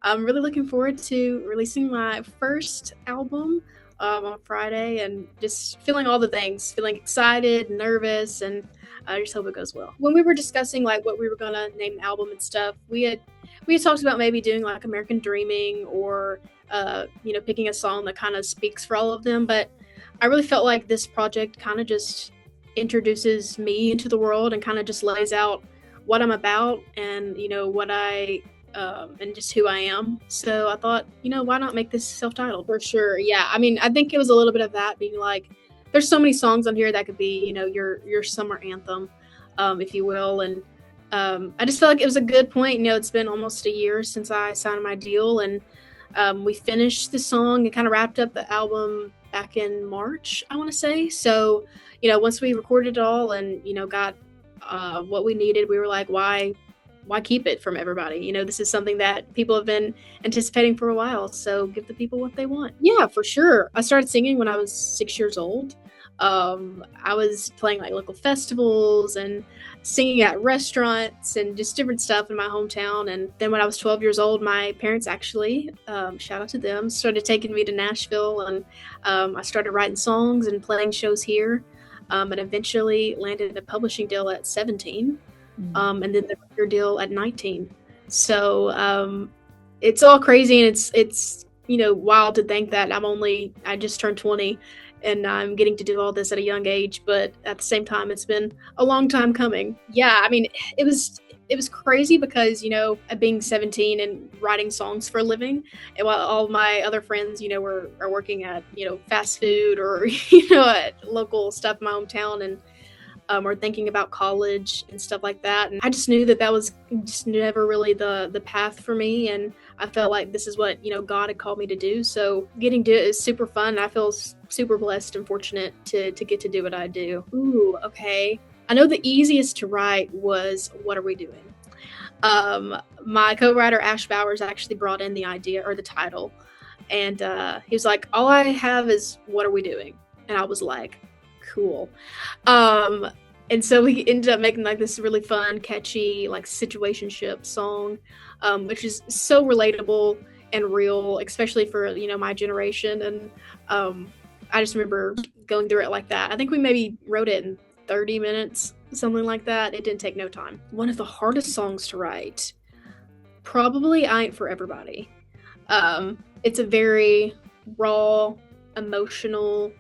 I'm really looking forward to releasing my first album on Friday, and just feeling all the things, feeling excited, nervous, and I just hope it goes well. When we were discussing like what we were gonna name the album and stuff, we had talked about maybe doing like American Dreaming, or picking a song that kind of speaks for all of them. But I really felt like this project kind of just introduces me into the world and kind of just lays out what I'm about, and what I and just who I am. So I thought, why not make this self-titled? For sure. Yeah. I mean, I think it was a little bit of that, being like, there's so many songs on here that could be, your summer anthem, if you will. And I just felt like it was a good point. It's been almost a year since I signed my deal, and we finished the song and kind of wrapped up the album back in March, I want to say. So, once we recorded it all and, got what we needed, we were like, why keep it from everybody? This is something that people have been anticipating for a while. So give the people what they want. Yeah, for sure. I started singing when I was 6 years old. I was playing like local festivals and singing at restaurants and just different stuff in my hometown. And then when I was 12 years old, my parents actually, shout out to them, started taking me to Nashville, and I started writing songs and playing shows here, and eventually landed a publishing deal at 17. And then the record deal at 19. So it's all crazy, and it's wild to think that I just turned 20, and I'm getting to do all this at a young age. But at the same time, it's been a long time coming. Yeah, I mean, it was crazy because being 17 and writing songs for a living, and while all my other friends are working at fast food, or at local stuff in my hometown, and or thinking about college and stuff like that. And I just knew that was just never really the path for me. And I felt like this is what, God had called me to do. So getting to it is super fun. I feel super blessed and fortunate to get to do what I do. Ooh, okay. I know the easiest to write was What Are We Doing? My co-writer, Ash Bowers, actually brought in the idea, or the title. And he was like, all I have is What Are We Doing? And I was like, cool. And so we ended up making like this really fun, catchy, like situationship song, which is so relatable and real, especially for my generation. And I just remember going through it like that. I think we maybe wrote it in 30 minutes, something like that. It didn't take no time. One of the hardest songs to write, probably I Ain't For Everybody. It's a very raw, emotional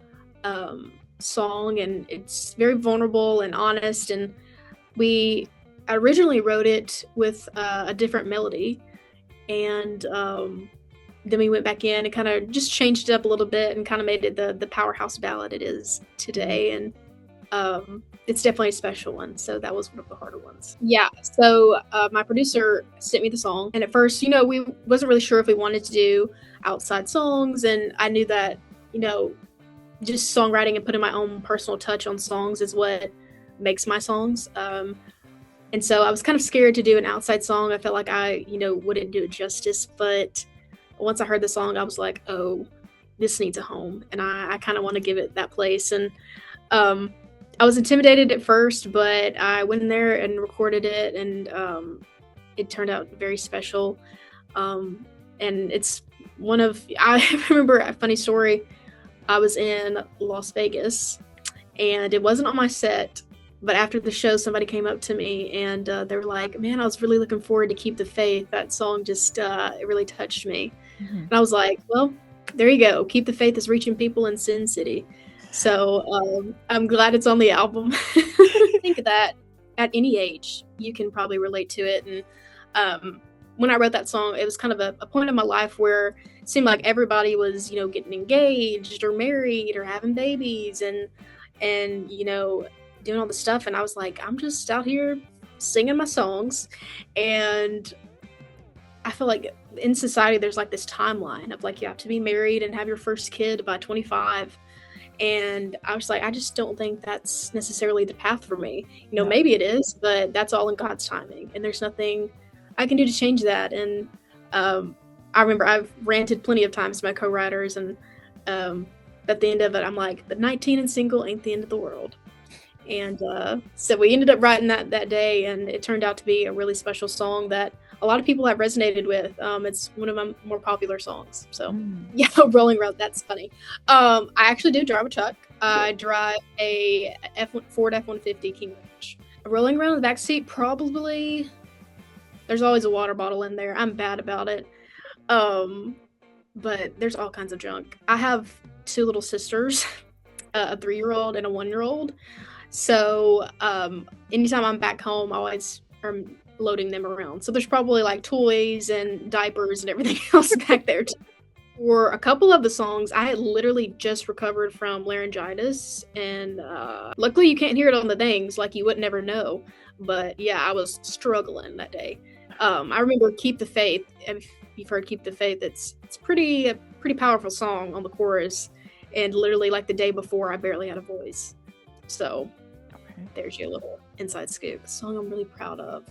song, and it's very vulnerable and honest. And we originally wrote it with a different melody, and then we went back in and kind of just changed it up a little bit and kind of made it the powerhouse ballad it is today. And it's definitely a special one. So that was one of the harder ones. Yeah. So my producer sent me the song, and at first, we wasn't really sure if we wanted to do outside songs, and I knew that just songwriting and putting my own personal touch on songs is what makes my songs. And so I was kind of scared to do an outside song. I felt like I, wouldn't do it justice. But once I heard the song, I was like, oh, this needs a home. And I kind of want to give it that place. And I was intimidated at first, but I went in there and recorded it, and it turned out very special. And it's I remember a funny story. I was in Las Vegas, and it wasn't on my set, but after the show, somebody came up to me, and they were like, man, I was really looking forward to Keep the Faith. That song just, it really touched me. Mm-hmm. And I was like, well, there you go. Keep the Faith is reaching people in Sin City. So I'm glad it's on the album. I think that at any age, you can probably relate to it. And when I wrote that song, it was kind of a point in my life where it seemed like everybody was, getting engaged or married or having babies and doing all the stuff. And I was like, I'm just out here singing my songs. And I feel like in society, there's like this timeline of like, you have to be married and have your first kid by 25. And I was like, I just don't think that's necessarily the path for me. Maybe it is, but that's all in God's timing. And there's nothing I can do to change that. And I remember I've ranted plenty of times to my co-writers, and at the end of it, I'm like, but 19 and single ain't the end of the world. And so we ended up writing that day, and it turned out to be a really special song that a lot of people have resonated with. It's one of my more popular songs. So yeah, Rolling Around, that's funny. I actually do drive a truck. I drive a Ford F-150 King Ranch. Rolling around in the backseat, probably. There's always a water bottle in there. I'm bad about it. But there's all kinds of junk. I have 2 little sisters, a 3-year-old and a 1-year-old. So anytime I'm back home, I always am loading them around. So there's probably like toys and diapers and everything else back there too. For a couple of the songs, I had literally just recovered from laryngitis, and luckily you can't hear it on the things, like you would never know. But yeah, I was struggling that day. I remember "Keep the Faith." If you've heard "Keep the Faith," it's a pretty powerful song on the chorus, and literally like the day before, I barely had a voice. So there's your little inside scoop. A song I'm really proud of.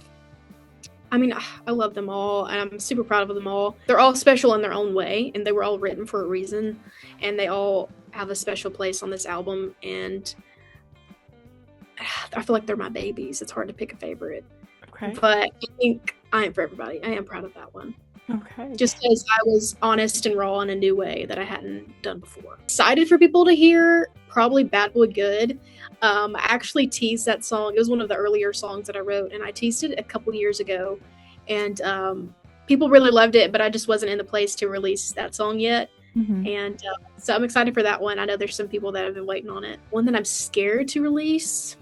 I mean, I love them all, and I'm super proud of them all. They're all special in their own way, and they were all written for a reason, and they all have a special place on this album, and I feel like they're my babies. It's hard to pick a favorite. Okay. But I think I Am For Everybody. I am proud of that one. Okay. Just because I was honest and raw in a new way that I hadn't done before. Excited for people to hear probably Bad Boy Good. I actually teased that song. It was one of the earlier songs that I wrote, and I teased it a couple years ago. And people really loved it, but I just wasn't in the place to release that song yet. Mm-hmm. And so I'm excited for that one. I know there's some people that have been waiting on it. One that I'm scared to release?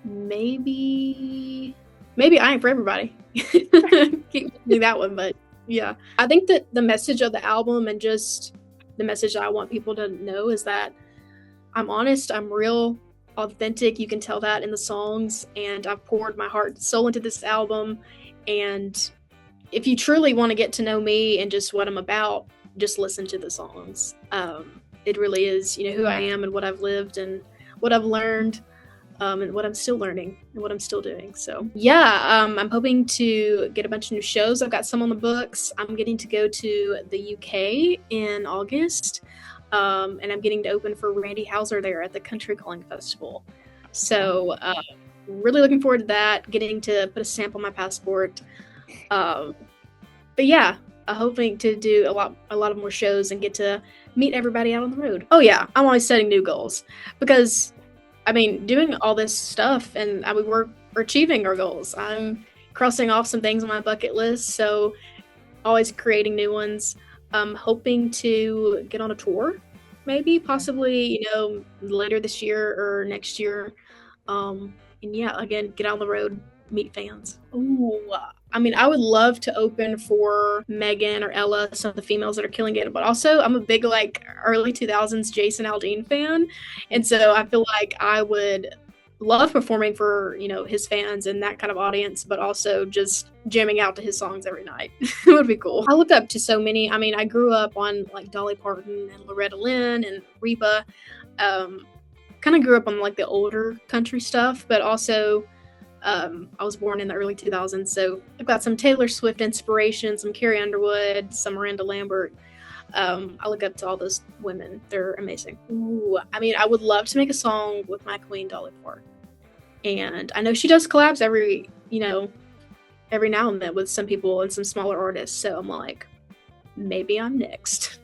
Maybe I Am For Everybody. Keep thinking that one, but yeah. I think that the message of the album, and just the message I want people to know, is that I'm honest, I'm real, authentic. You can tell that in the songs, and I've poured my heart and soul into this album. And if you truly want to get to know me and just what I'm about, just listen to the songs. It really is, who I am and what I've lived and what I've learned. And what I'm still learning and what I'm still doing. So yeah, I'm hoping to get a bunch of new shows. I've got some on the books. I'm getting to go to the UK in August, and I'm getting to open for Randy Houser there at the Country Calling Festival. So really looking forward to that, getting to put a stamp on my passport. But yeah, hoping to do a lot of more shows and get to meet everybody out on the road. Oh yeah, I'm always setting new goals, because I mean, doing all this stuff, and we're achieving our goals. I'm crossing off some things on my bucket list, so always creating new ones. I'm hoping to get on a tour, maybe, possibly, later this year or next year. And yeah, again, get on the road, meet fans. Ooh, I mean, I would love to open for Megan or Ella, some of the females that are killing it, but also I'm a big, early 2000s Jason Aldean fan, and so I feel like I would love performing for, his fans and that kind of audience, but also just jamming out to his songs every night. It would be cool. I look up to so many. I mean, I grew up on, Dolly Parton and Loretta Lynn and Reba. Kind of grew up on, the older country stuff, but also I was born in the early 2000s, so I've got some Taylor Swift inspiration, some Carrie Underwood, some Miranda Lambert. I look up to all those women. They're amazing. Ooh, I mean, I would love to make a song with my queen, Dolly Parton. And I know she does collabs every now and then with some people and some smaller artists, so I'm like, maybe I'm next.